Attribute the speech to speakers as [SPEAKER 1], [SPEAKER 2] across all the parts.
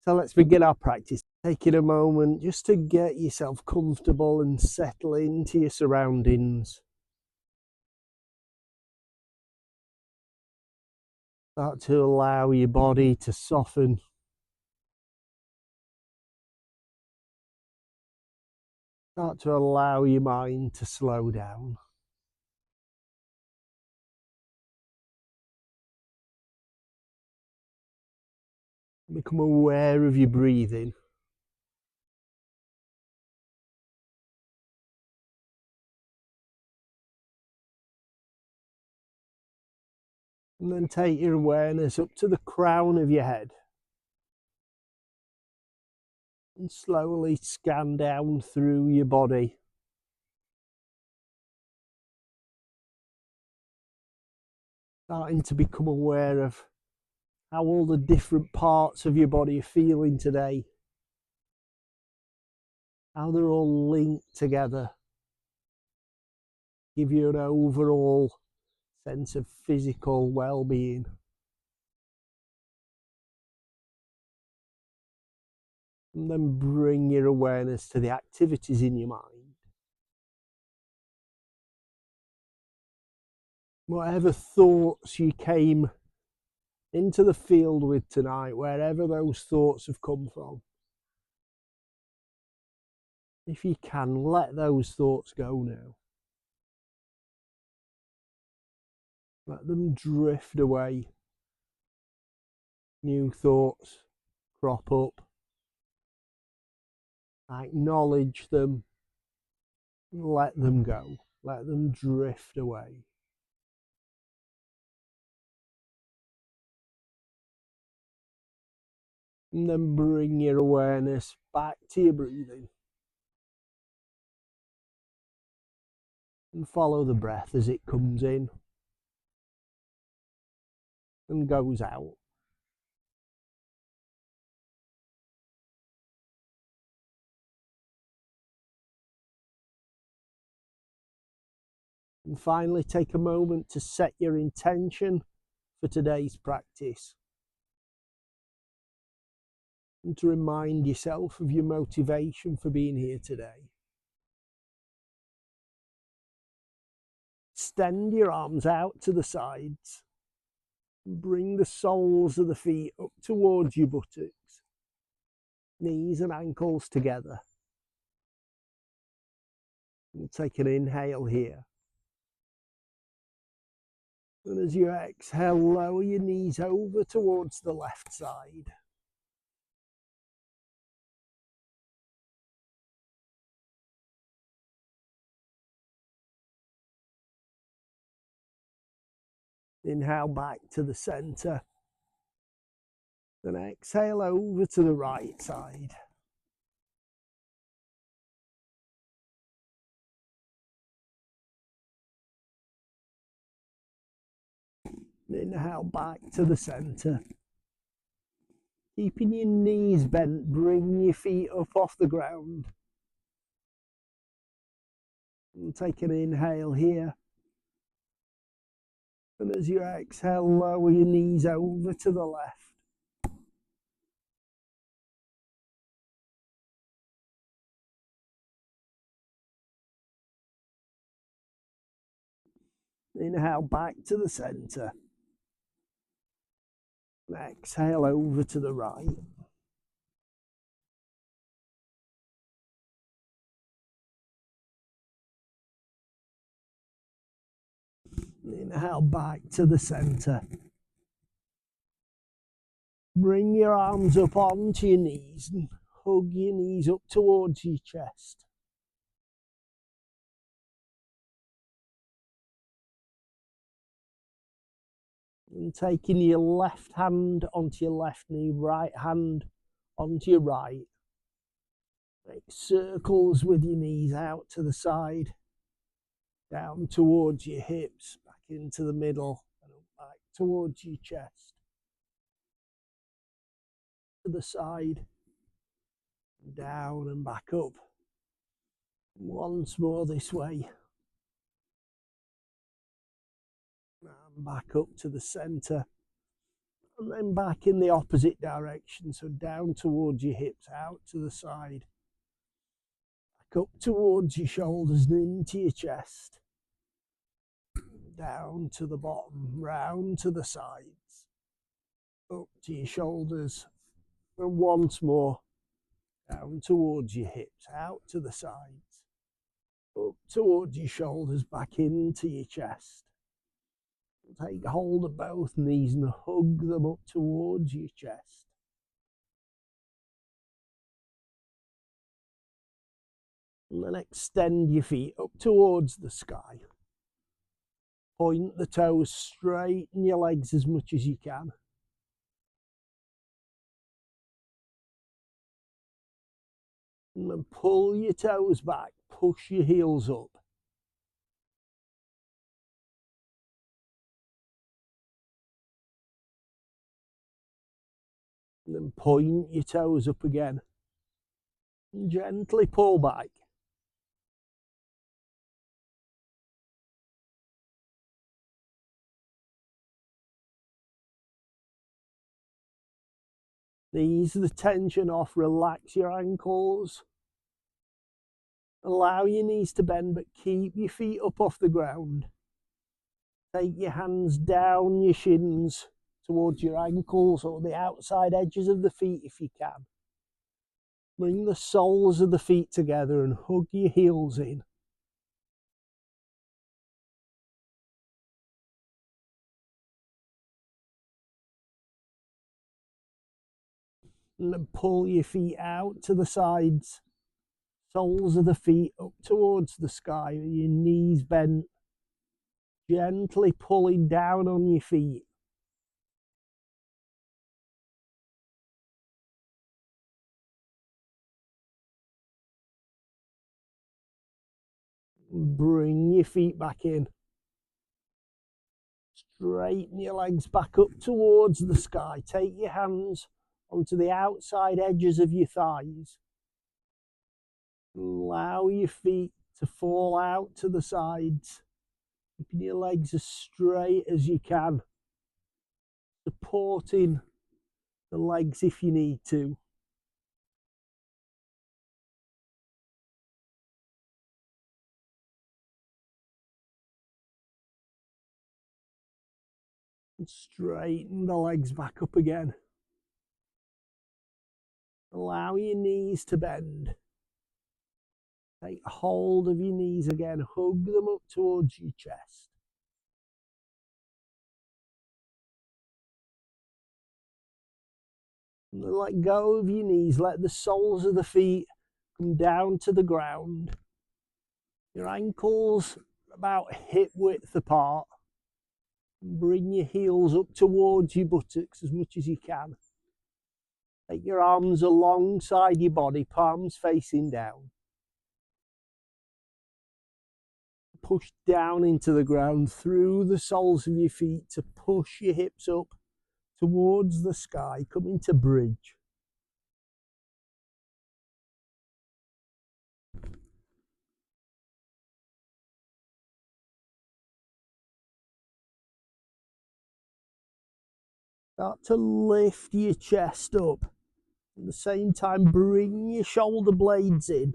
[SPEAKER 1] So let's begin our practice. Taking a moment just to get yourself comfortable and settle into your surroundings. Start to allow your body to soften. Start to allow your mind to slow down. Become aware of your breathing. And then take your awareness up to the crown of your head. And slowly scan down through your body. Starting to become aware of how all the different parts of your body are feeling today. How they're all linked together. Give you an overall sense of physical well-being. And then bring your awareness to the activities in your mind. Whatever thoughts you came into the field with tonight, wherever those thoughts have come from, if you can, let those thoughts go now. Let them drift away. New thoughts crop up. Acknowledge them. Let them go. Let them drift away. And then bring your awareness back to your breathing. And follow the breath as it comes in and goes out. And finally, take a moment to set your intention for today's practice. And to remind yourself of your motivation for being here today. Extend your arms out to the sides. And bring the soles of the feet up towards your buttocks. Knees and ankles together. And take an inhale here. And as you exhale, lower your knees over towards the left side. Inhale back to the center. Then exhale over to the right side. Inhale back to the center. Keeping your knees bent, bring your feet up off the ground. And take an inhale here. And as you exhale, lower your knees over to the left. Inhale back to the center. And exhale over to the right. Inhale back to the center. Bring your arms up onto your knees and hug your knees up towards your chest. And taking your left hand onto your left knee, right hand onto your right. Make circles with your knees out to the side, down towards your hips, back into the middle, and back towards your chest. To the side, down and back up. Once more this way. And back up to the center. And then back in the opposite direction, so down towards your hips, out to the side, back up towards your shoulders and into your chest, down to the bottom, round to the sides, up to your shoulders, and once more, down towards your hips, out to the sides, up towards your shoulders, back into your chest. Take hold of both knees and hug them up towards your chest. And then extend your feet up towards the sky. Point the toes, straighten your legs as much as you can. And then pull your toes back, push your heels up. And then point your toes up again. And gently pull back. Ease the tension off, relax your ankles. Allow your knees to bend, but keep your feet up off the ground. Take your hands down your shins towards your ankles or the outside edges of the feet if you can. Bring the soles of the feet together and hug your heels in. And then pull your feet out to the sides. Soles of the feet up towards the sky, your knees bent. Gently pulling down on your feet. Bring your feet back in. Straighten your legs back up towards the sky. Take your hands onto the outside edges of your thighs. Allow your feet to fall out to the sides. Keeping your legs as straight as you can. Supporting the legs if you need to. And straighten the legs back up again. Allow your knees to bend. Take hold of your knees again, hug them up towards your chest. And then let go of your knees, let the soles of the feet come down to the ground. Your ankles about hip width apart. Bring your heels up towards your buttocks as much as you can. Take your arms alongside your body, palms facing down. Push down into the ground through the soles of your feet to push your hips up towards the sky. Come into bridge. Start to lift your chest up. At the same time, bring your shoulder blades in.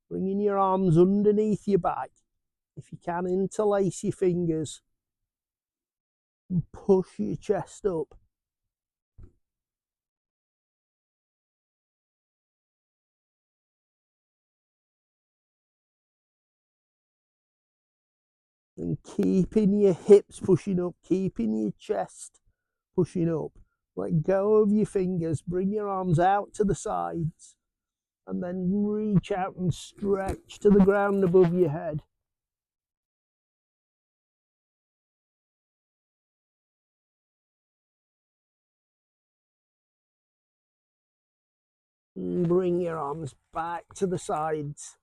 [SPEAKER 1] Bringing your arms underneath your back. If you can, interlace your fingers. And push your chest up. And keeping your hips pushing up, keeping your chest pushing up. Let go of your fingers, bring your arms out to the sides, and then reach out and stretch to the ground above your head. And bring your arms back to the sides,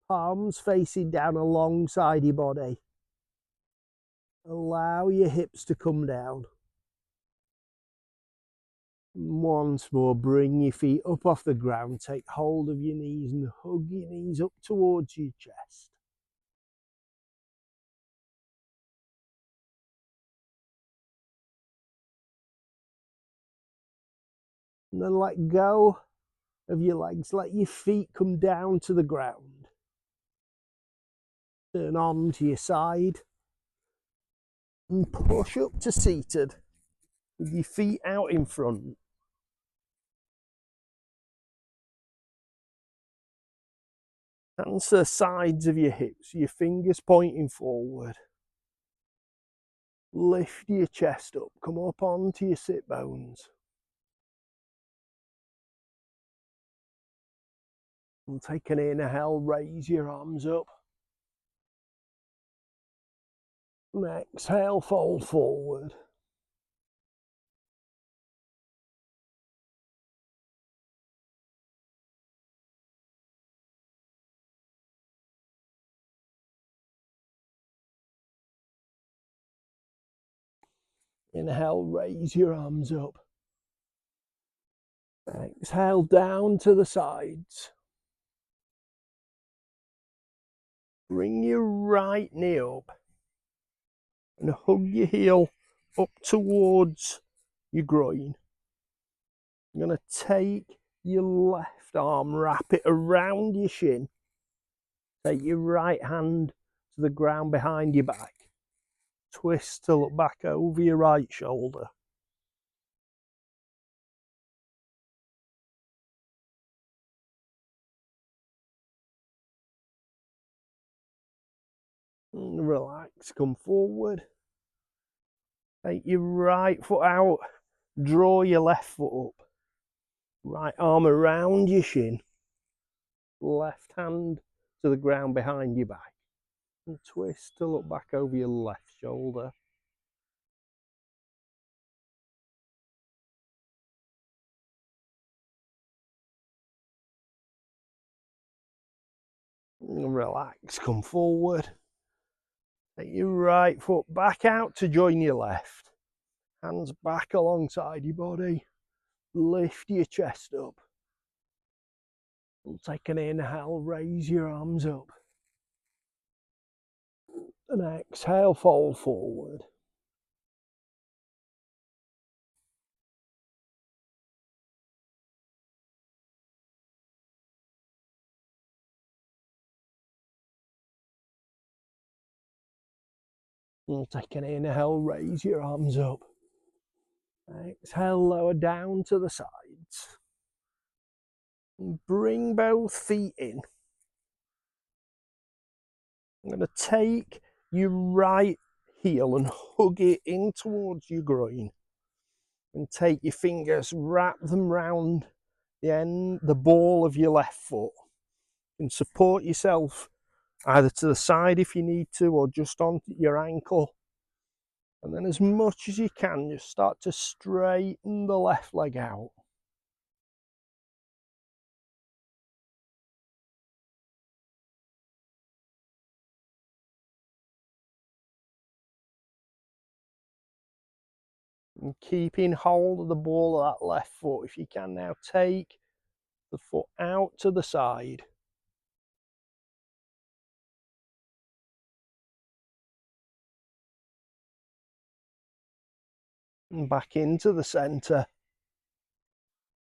[SPEAKER 1] palms facing down alongside your body. Allow your hips to come down. Once more, bring your feet up off the ground, take hold of your knees and hug your knees up towards your chest. And then let go of your legs. Let your feet come down to the ground. Turn on to your side. And push up to seated with your feet out in front. Hands to the sides of your hips, your fingers pointing forward. Lift your chest up, come up onto your sit bones. And take an inhale, raise your arms up. And exhale, fold forward. Inhale, raise your arms up. Exhale, down to the sides. Bring your right knee up and hug your heel up towards your groin. You're going to take your left arm, wrap it around your shin. Take your right hand to the ground behind your back. Twist to look back over your right shoulder. And relax, come forward. Take your right foot out, draw your left foot up. Right arm around your shin. Left hand to the ground behind your back. And twist to look back over your left shoulder. And relax, come forward. Take your right foot back out to join your left. Hands back alongside your body. Lift your chest up. And take an inhale, raise your arms up. And exhale, fold forward. And take an inhale, raise your arms up. Exhale, lower down to the sides. And bring both feet in. I'm going to take your right heel and hug it in towards your groin. And take your fingers, wrap them round the ball of your left foot. And support yourself either to the side if you need to, or just on your ankle. And then as much as you can, just start to straighten the left leg out. And keeping hold of the ball of that left foot. If you can now, take the foot out to the side. And back into the centre.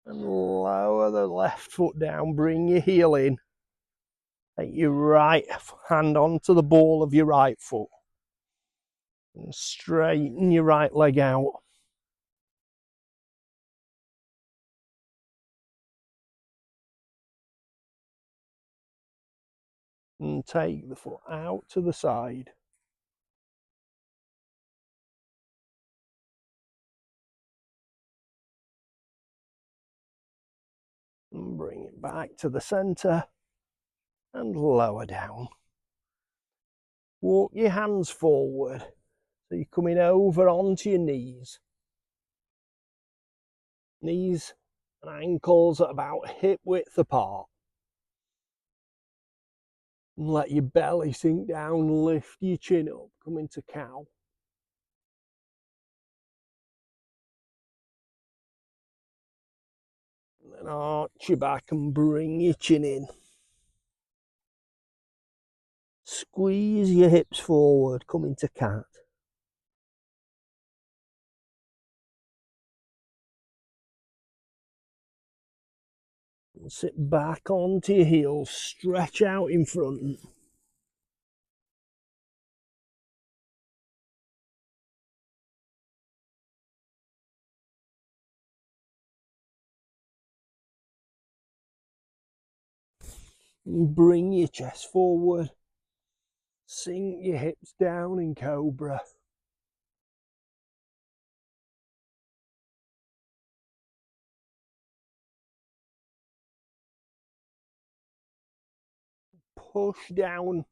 [SPEAKER 1] And lower the left foot down, bring your heel in. Take your right hand onto the ball of your right foot. And straighten your right leg out. And take the foot out to the side. And bring it back to the centre and lower down. Walk your hands forward so you're coming over onto your knees. Knees and ankles at about hip width apart. And let your belly sink down, lift your chin up, come into cow. And then arch your back and bring your chin in. Squeeze your hips forward, come into cat. Sit back onto your heels, stretch out in front. Bring your chest forward, sink your hips down in cobra. Push down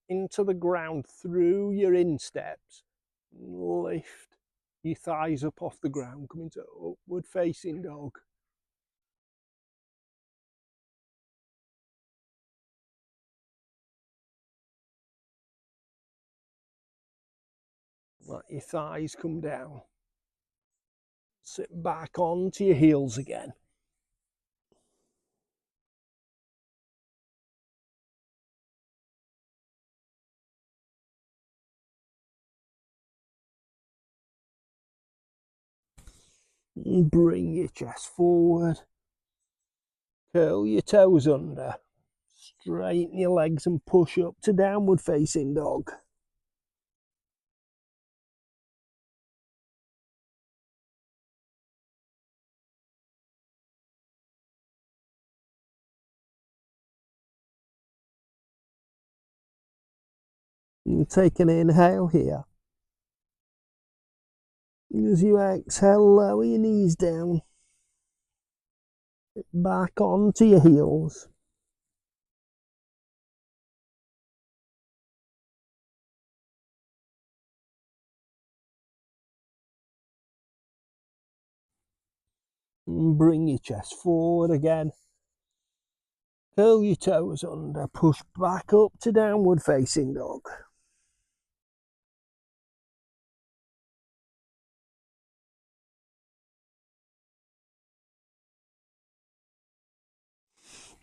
[SPEAKER 1] into the ground through your insteps. Lift your thighs up off the ground, come into upward facing dog. Let your thighs come down. Sit back onto your heels again. Bring your chest forward. Curl your toes under. Straighten your legs and push up to downward facing dog. And take an inhale here. As you exhale, lower your knees down. Back onto your heels. And bring your chest forward again. Curl your toes under, push back up to downward facing dog.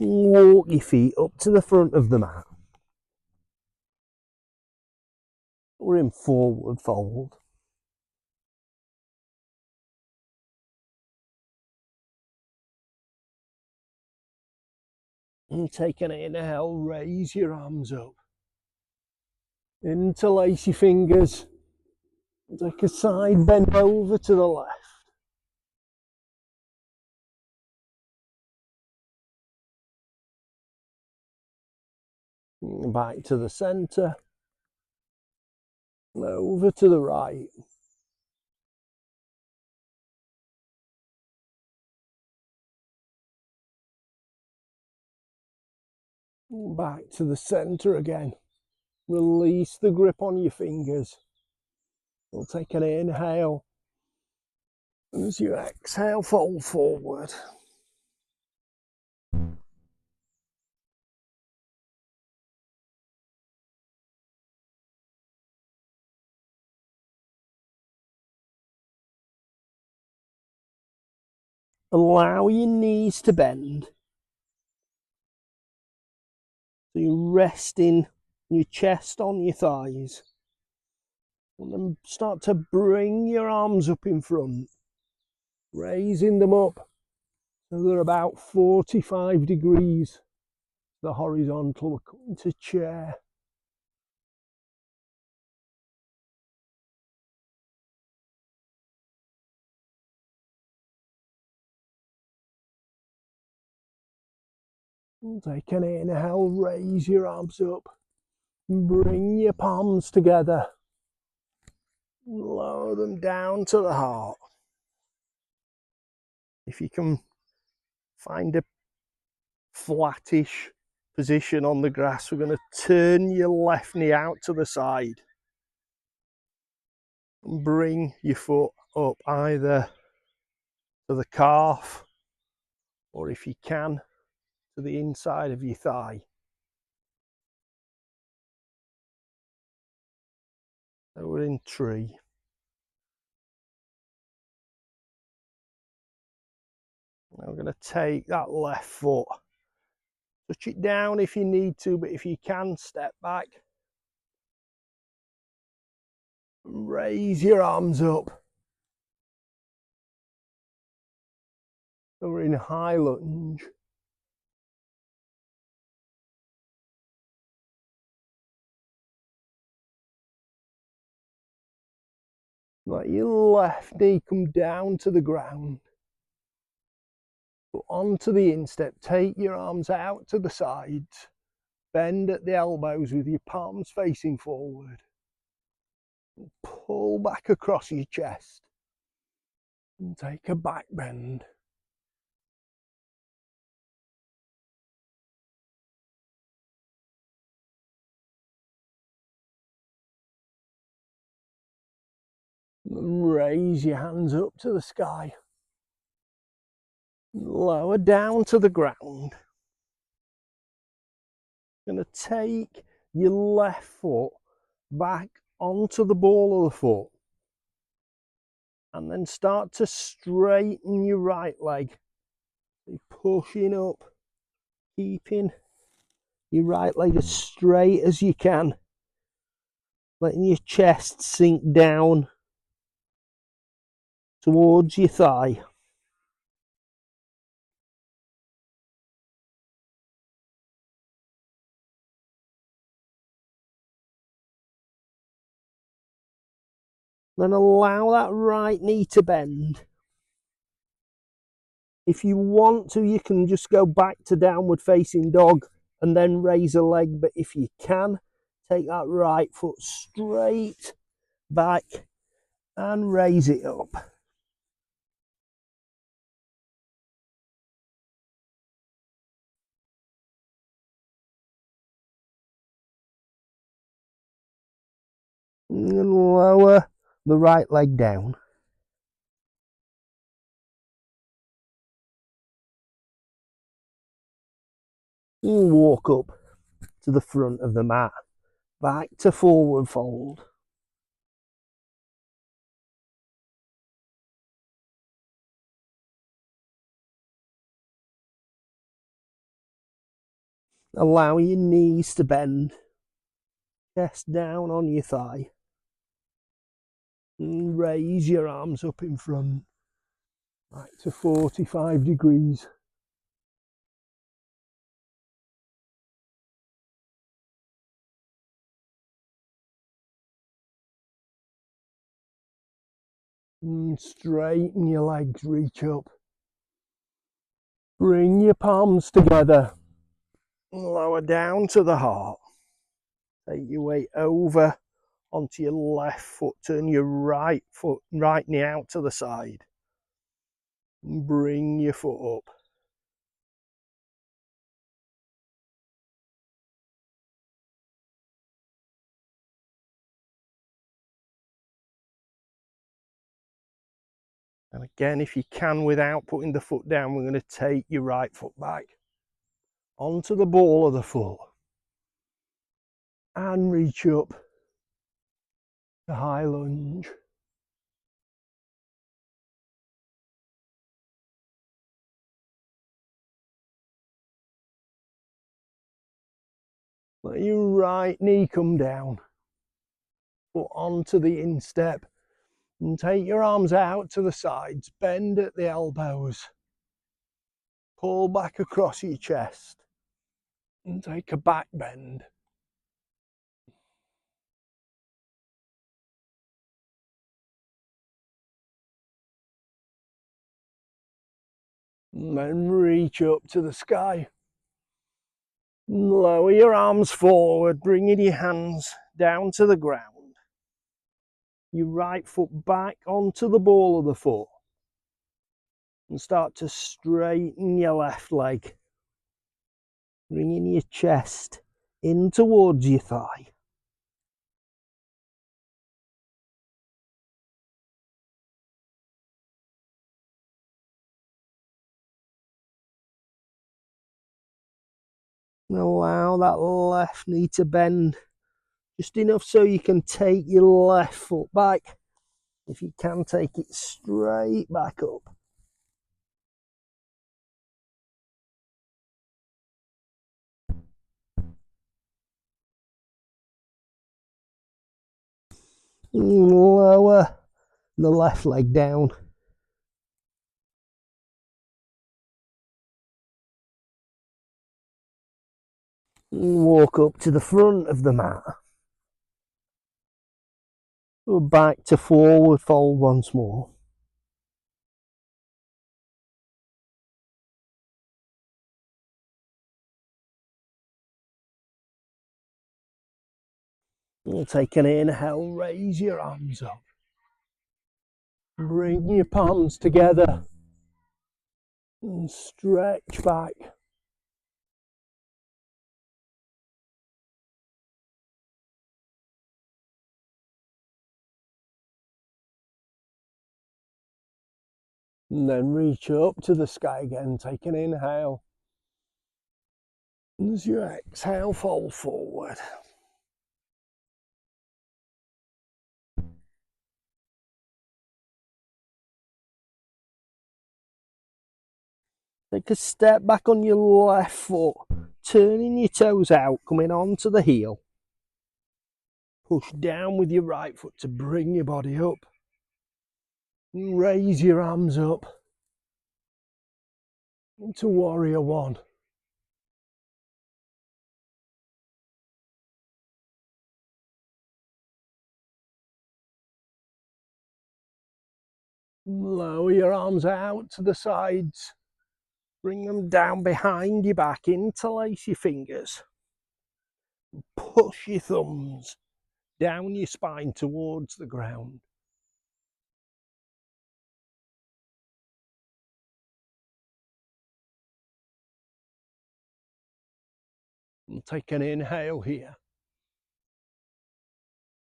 [SPEAKER 1] Walk your feet up to the front of the mat. We're in forward fold. And take an inhale, raise your arms up. Interlace your fingers. Take a side bend over to the left. Back to the centre. Over to the right. Back to the centre again. Release the grip on your fingers. We'll take an inhale. As you exhale, fold forward. Allow your knees to bend. So you're resting your chest on your thighs. And then start to bring your arms up in front, raising them up so they're about 45 degrees the horizontal. We're coming to chair. Take an inhale, raise your arms up, bring your palms together, lower them down to the heart. If you can find a flattish position on the grass, we're going to turn your left knee out to the side and bring your foot up either to the calf or, if you can, to the inside of your thigh. So we're in tree. Now we're going to take that left foot, touch it down if you need to, but if you can, step back. Raise your arms up. So we're in high lunge. Let your left knee come down to the ground. Put onto the instep, take your arms out to the sides. Bend at the elbows with your palms facing forward. Pull back across your chest. And take a back bend. Raise your hands up to the sky. Lower down to the ground. Going to take your left foot back onto the ball of the foot. And then start to straighten your right leg. Pushing up, keeping your right leg as straight as you can. Letting your chest sink down towards your thigh. Then allow that right knee to bend. If you want to, you can just go back to downward facing dog and then raise a leg. But if you can, take that right foot straight back and raise it up. And lower the right leg down. And walk up to the front of the mat. Back to forward fold. Allow your knees to bend. Chest down on your thigh. And raise your arms up in front. Back to 45 degrees. And straighten your legs, reach up. Bring your palms together. Lower down to the heart. Take your weight over onto your left foot. Turn your right knee out to the side. And bring your foot up. And again, if you can, without putting the foot down, we're going to take your right foot back onto the ball of the foot and reach up to high lunge. Let your right knee come down. Put onto the instep and take your arms out to the sides. Bend at the elbows. Pull back across your chest and take a back bend. And then reach up to the sky. Lower your arms forward, bringing your hands down to the ground. Your right foot back onto the ball of the foot. And start to straighten your left leg. Bringing your chest in towards your thigh. And allow that left knee to bend just enough so you can take your left foot back. If you can, take it straight back up. And lower the left leg down. And walk up to the front of the mat. Go back to forward fold once more. We'll take an inhale, raise your arms up. Bring your palms together and stretch back. And then reach up to the sky again, take an inhale. And as you exhale, fold forward. Take a step back on your left foot, turning your toes out, coming onto the heel. Push down with your right foot to bring your body up. And raise your arms up into warrior one. Lower your arms out to the sides. Bring them down behind your back, interlace your fingers. Push your thumbs down your spine towards the ground. And take an inhale here.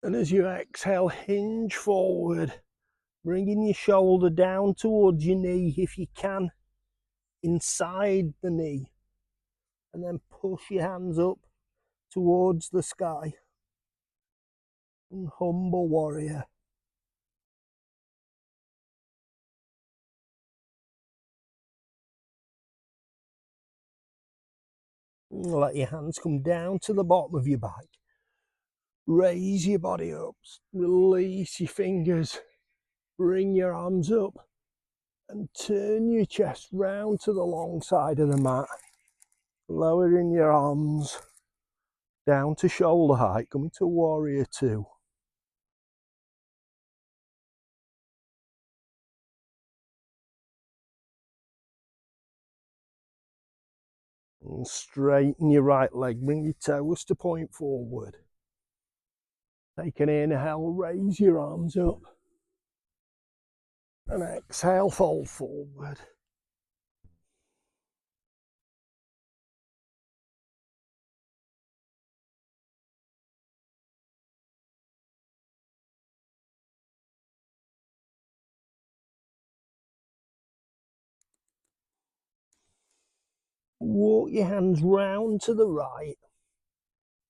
[SPEAKER 1] And as you exhale, hinge forward, bringing your shoulder down towards your knee if you can, inside the knee. And then push your hands up towards the sky. And humble warrior. And let your hands come down to the bottom of your back. Raise your body up, release your fingers, bring your arms up and turn your chest round to the long side of the mat. Lowering your arms down to shoulder height, coming to warrior two. And straighten your right leg, bring your toes to point forward. Take an inhale, raise your arms up. And exhale, fold forward. Walk your hands round to the right.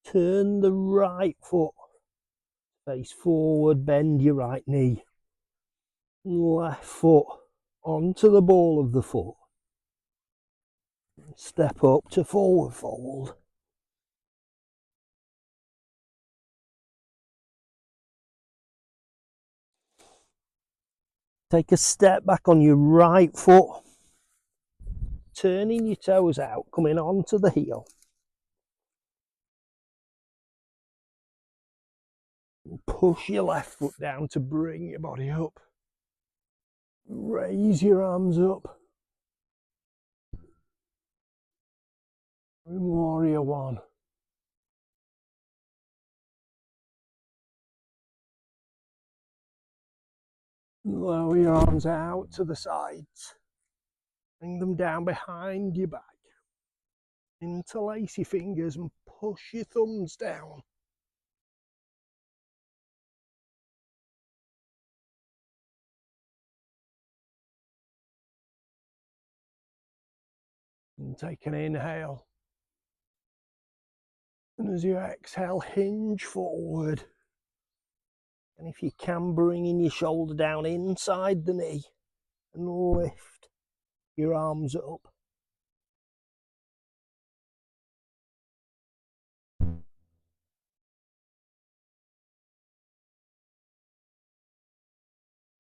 [SPEAKER 1] Turn the right foot face forward, bend your right knee. Left foot onto the ball of the foot. Step up to forward fold. Take a step back on your right foot, turning your toes out, coming onto the heel. Push your left foot down to bring your body up. Raise your arms up. In warrior one. Lower your arms out to the sides. Bring them down behind your back. Interlace your fingers and push your thumbs down. And take an inhale. And as you exhale, hinge forward. And if you can, bringing your shoulder down inside the knee and lift your arms up.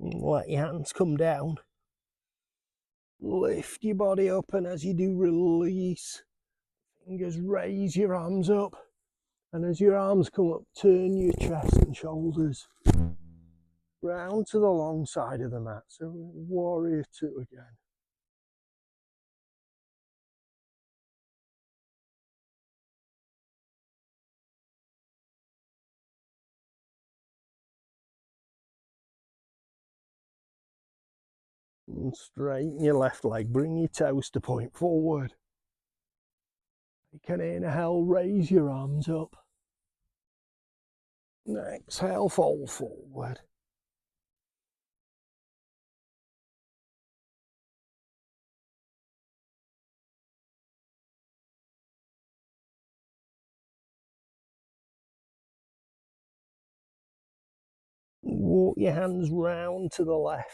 [SPEAKER 1] And let your hands come down. Lift your body up, and as you do, release. Fingers, raise your arms up. And as your arms come up, turn your chest and shoulders. round to the long side of the mat. So warrior two again. And straighten your left leg, bring your toes to point forward. You can inhale, raise your arms up. Exhale, fold forward. Walk your hands round to the left.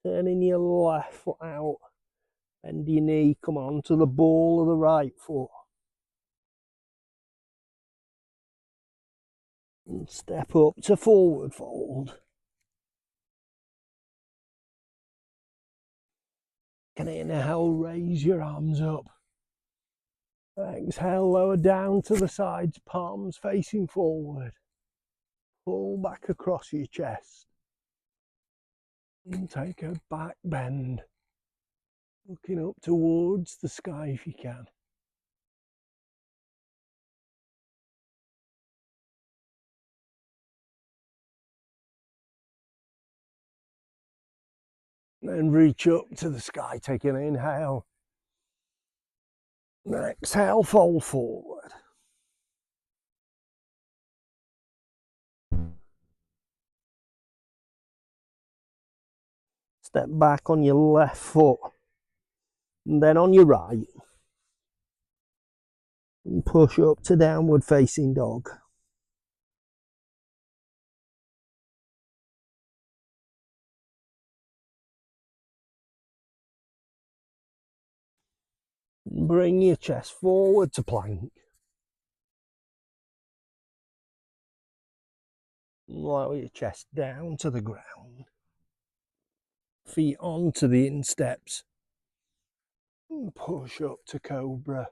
[SPEAKER 1] Turning your left foot out. Bend your knee, come on to the ball of the right foot. And step up to forward fold. Can inhale, raise your arms up. Exhale, lower down to the sides, palms facing forward. Pull back across your chest. And take a back bend. Looking up towards the sky if you can. Then reach up to the sky, take an inhale. And exhale, fold forward. Step back on your left foot. And then on your right. And push up to downward facing dog. Bring your chest forward to plank. Lower your chest down to the ground. Feet onto the insteps. And push up to cobra.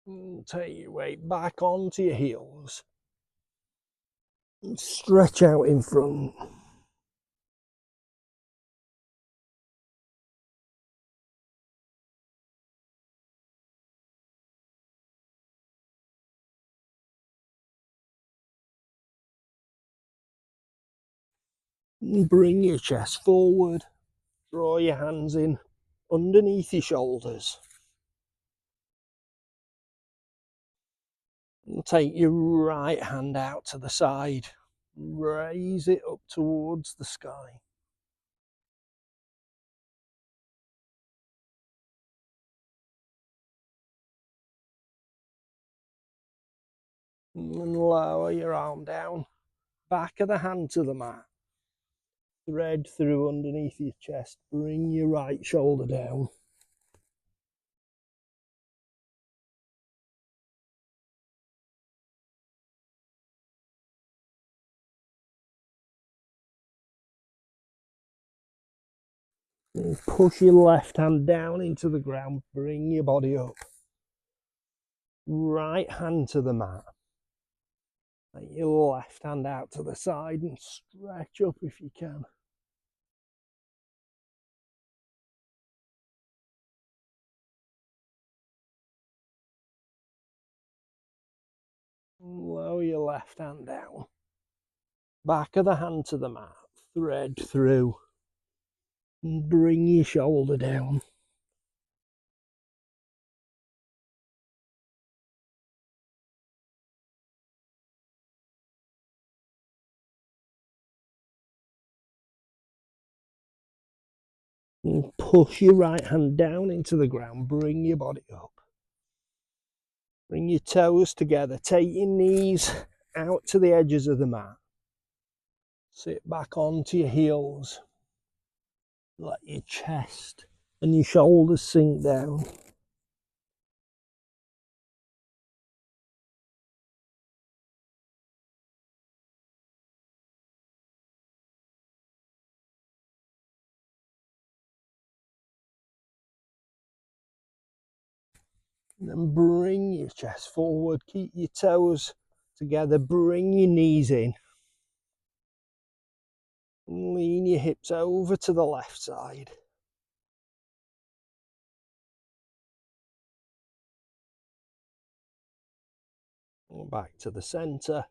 [SPEAKER 1] And take your weight back onto your heels. And stretch out in front. And bring your chest forward. Draw your hands in underneath your shoulders. And take your right hand out to the side. Raise it up towards the sky. And lower your arm down. Back of the hand to the mat. Thread through underneath your chest. Bring your right shoulder down. And push your left hand down into the ground. Bring your body up. Right hand to the mat. Take your left hand out to the side and stretch up if you can. Lower your left hand down. Back of the hand to the mat. Thread through. And bring your shoulder down. And push your right hand down into the ground. Bring your body up. Bring your toes together. Take your knees out to the edges of the mat. Sit back onto your heels. Let your chest and your shoulders sink down. And then bring your chest forward, keep your toes together, bring your knees in. And lean your hips over to the left side. And back to the centre.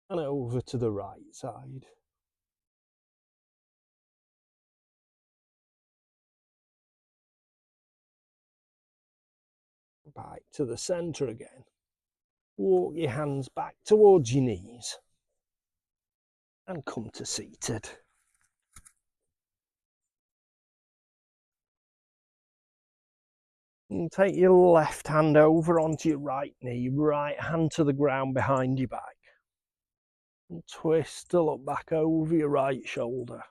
[SPEAKER 1] And over to the right side. Back to the centre again. Walk your hands back towards your knees. And come to seated. And take your left hand over onto your right knee, right hand to the ground behind your back. And twist to look back over your right shoulder.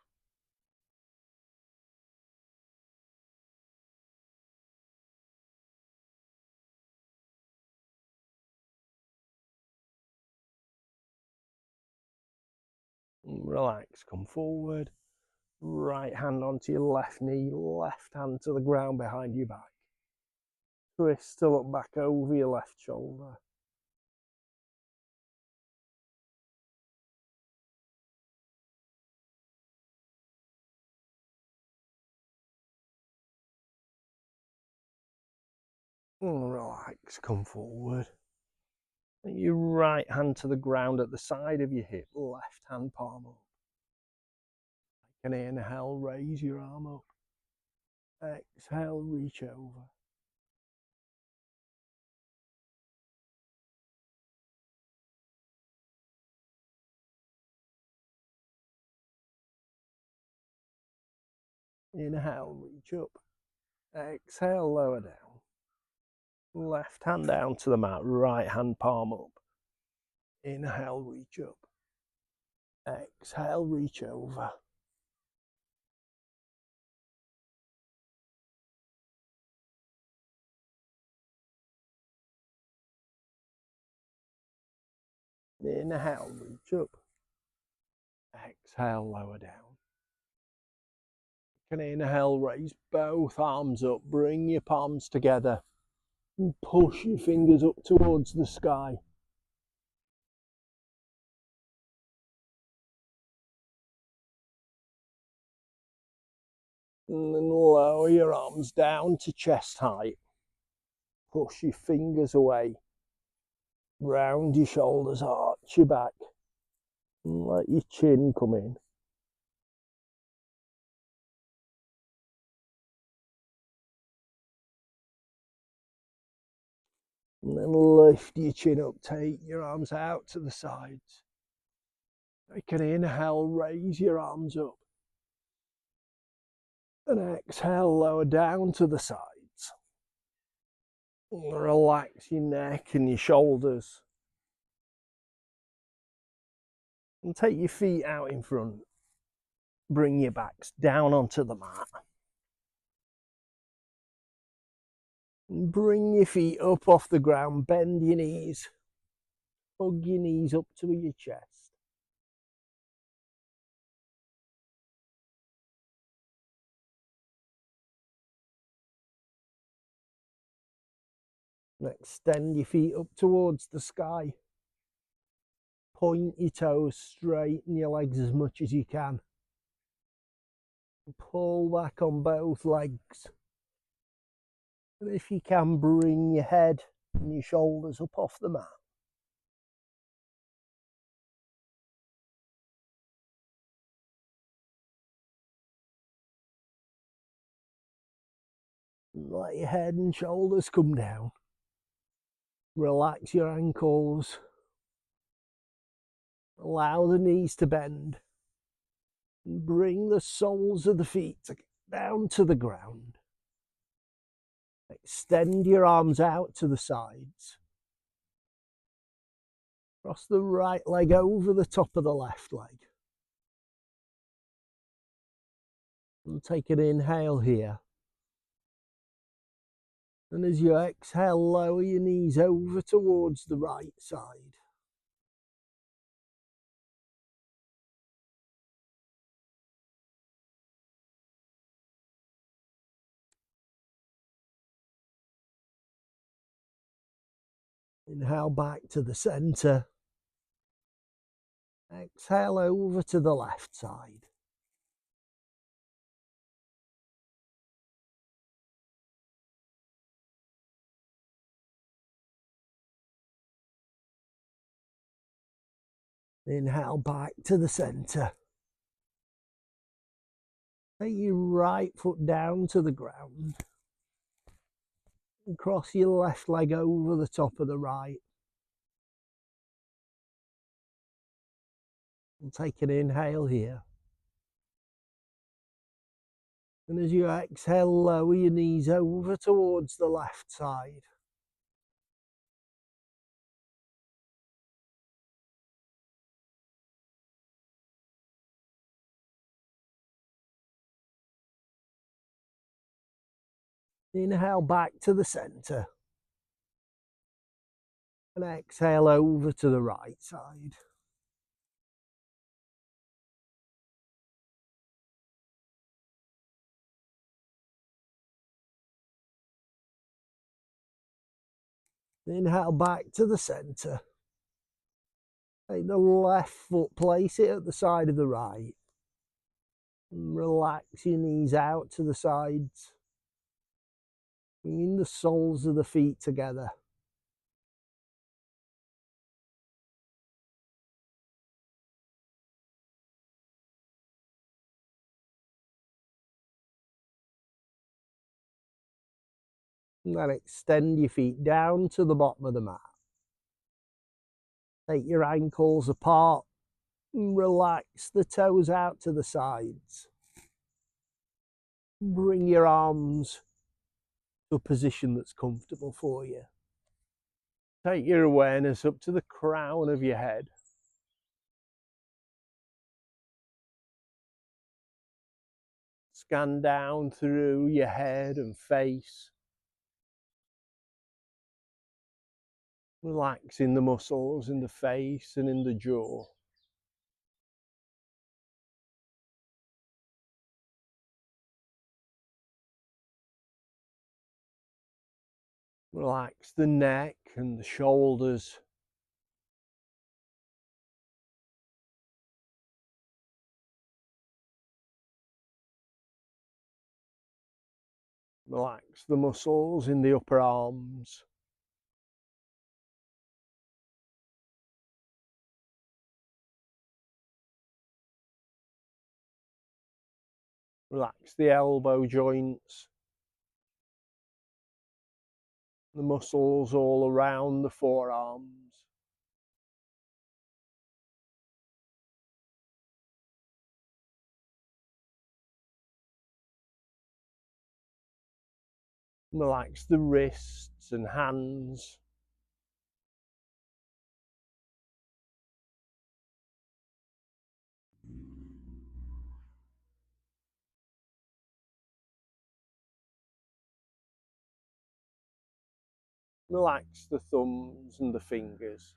[SPEAKER 1] And relax, come forward. Right hand onto your left knee, left hand to the ground behind your back. Twist to look back over your left shoulder. And relax, come forward. And your right hand to the ground at the side of your hip, left hand palm up. Take an inhale, raise your arm up. Exhale, reach over. Inhale, reach up. Exhale, lower down. Left hand down to the mat, right hand palm up. Inhale, reach up. Exhale, reach over. Inhale, reach up. Exhale, lower down. You can inhale, raise both arms up, bring your palms together and push your fingers up towards the sky. And then lower your arms down to chest height. Push your fingers away. Round your shoulders, arch your back. And let your chin come in. And then lift your chin up, take your arms out to the sides. Take an inhale, raise your arms up. And exhale, lower down to the sides. And relax your neck and your shoulders. And take your feet out in front. Bring your backs down onto the mat. And bring your feet up off the ground, bend your knees. Hug your knees up to your chest. And extend your feet up towards the sky. Point your toes, straighten your legs as much as you can. Pull back on both legs. And if you can, bring your head and your shoulders up off the mat. And let your head and shoulders come down. Relax your ankles. Allow the knees to bend. And bring the soles of the feet down to the ground. Extend your arms out to the sides. Cross the right leg over the top of the left leg. And take an inhale here. And as you exhale, lower your knees over towards the right side. Inhale back to the center. Exhale over to the left side. Inhale back to the center. Take your right foot down to the ground. And cross your left leg over the top of the right. And take an inhale here. And as you exhale, lower your knees over towards the left side. Inhale back to the center. And exhale over to the right side. Inhale back to the center. Take the left foot, place it at the side of the right. And relax your knees out to the sides. Bringing the soles of the feet together. And then extend your feet down to the bottom of the mat. Take your ankles apart and relax the toes out to the sides. Bring your arms to a position that's comfortable for you. Take your awareness up to the crown of your head. Scan down through your head and face. Relaxing the muscles in the face and in the jaw. Relax the neck and the shoulders. Relax the muscles in the upper arms. Relax the elbow joints. The muscles all around the forearms. Relax the wrists and hands. Relax the thumbs and the fingers.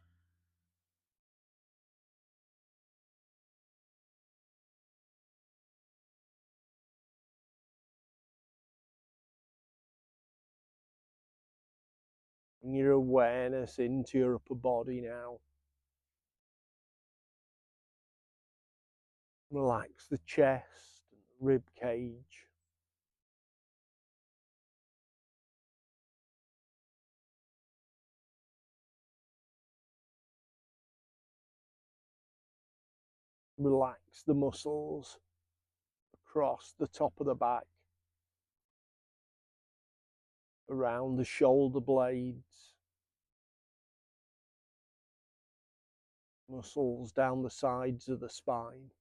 [SPEAKER 1] Bring your awareness into your upper body now. Relax the chest and the rib cage. Relax the muscles across the top of the back, around the shoulder blades, muscles down the sides of the spine.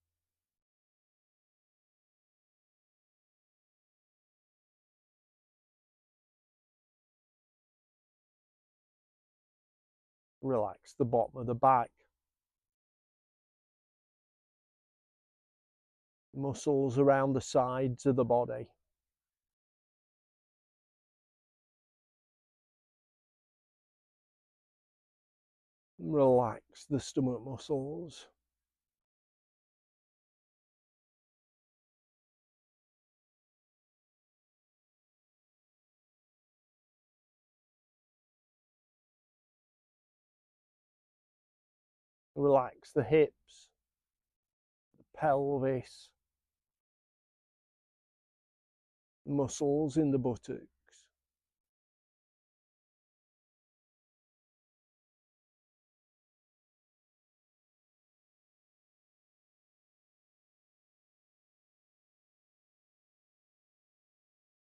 [SPEAKER 1] Relax the bottom of the back, muscles around the sides of the body. Relax the stomach muscles. Relax the hips, the pelvis, muscles in the buttocks.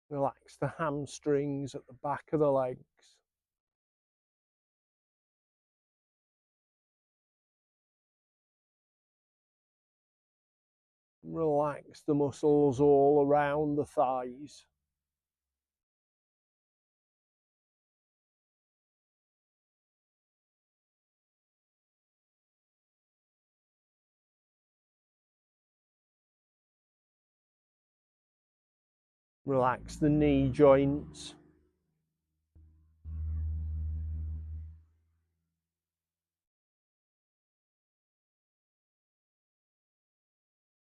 [SPEAKER 1] Relax the hamstrings at the back of the legs. Relax the muscles all around the thighs. Relax the knee joints.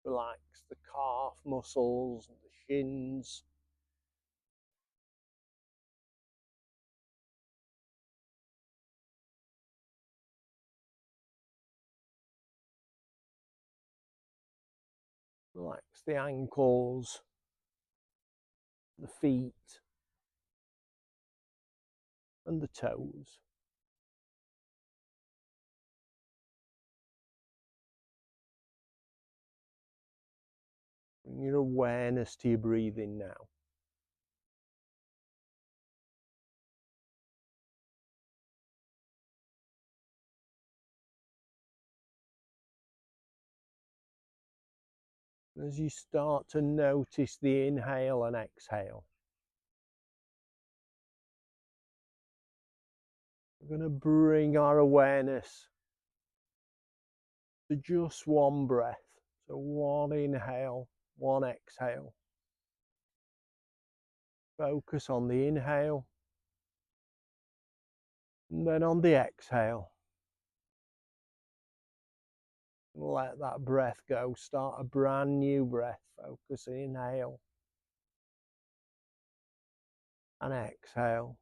[SPEAKER 1] Relax the calf muscles and the shins. Relax the ankles, the feet, and the toes. Bring your awareness to your breathing now. As you start to notice the inhale and exhale, we're going to bring our awareness to just one breath. So one inhale, one exhale. Focus on the inhale and then on the exhale. Let that breath go. Start a brand new breath. Focus, inhale and exhale.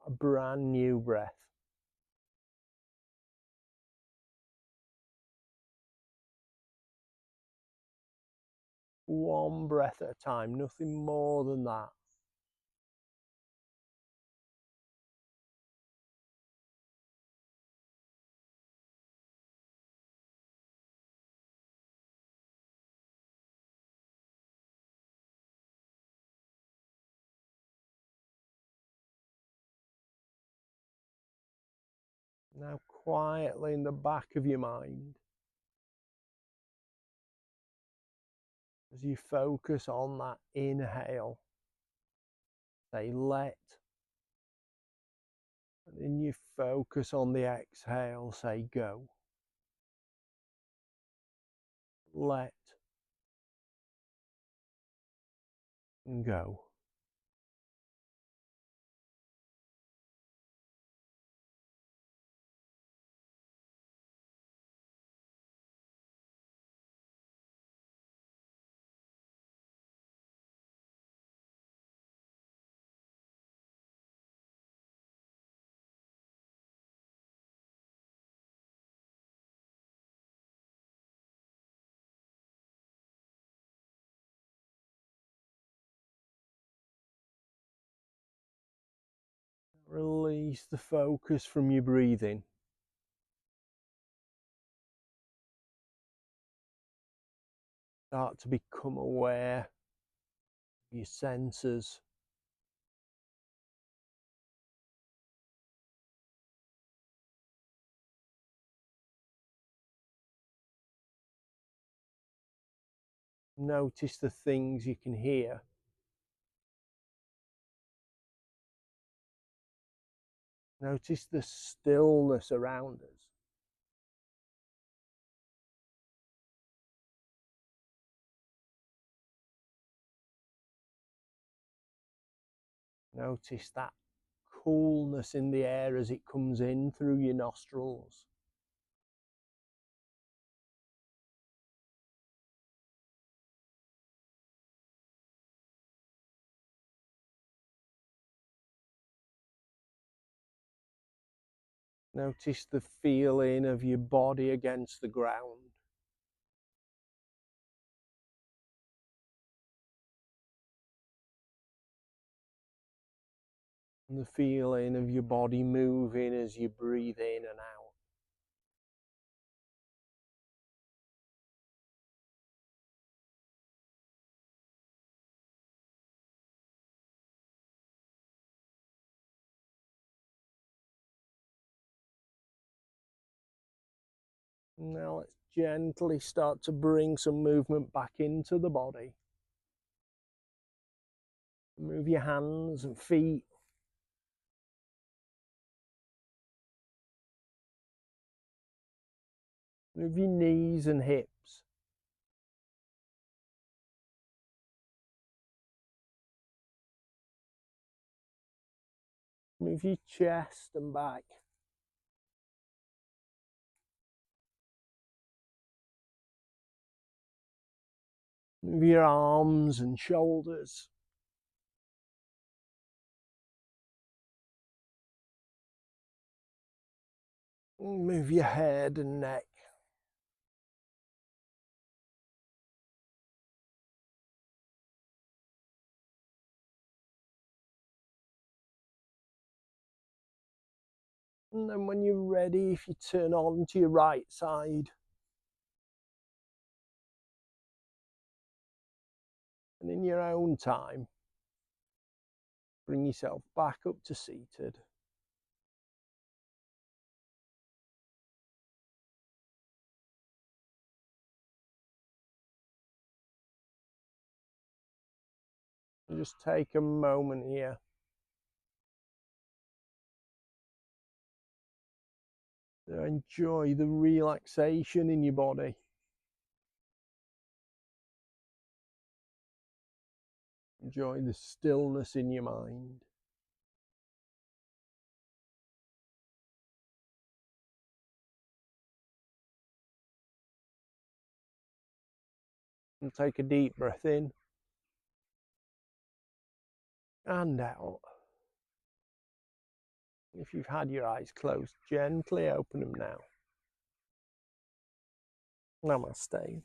[SPEAKER 1] A brand new breath. One breath at a time, nothing more than that. Now quietly in the back of your mind, as you focus on that inhale, say let, and then you focus on the exhale, say go. Let and go. Release the focus from your breathing. Start to become aware of your senses. Notice the things you can hear. Notice the stillness around us. Notice that coolness in the air as it comes in through your nostrils. Notice the feeling of your body against the ground. And the feeling of your body moving as you breathe in and out. Now let's gently start to bring some movement back into the body. Move your hands and feet. Move your knees and hips. Move your chest and back. Move your arms and shoulders. Move your head and neck. And then when you're ready, if you turn on to your right side. And in your own time, bring yourself back up to seated. And just take a moment here to enjoy the relaxation in your body. Enjoy the stillness in your mind. And take a deep breath in and out. If you've had your eyes closed, gently open them now. Namaste.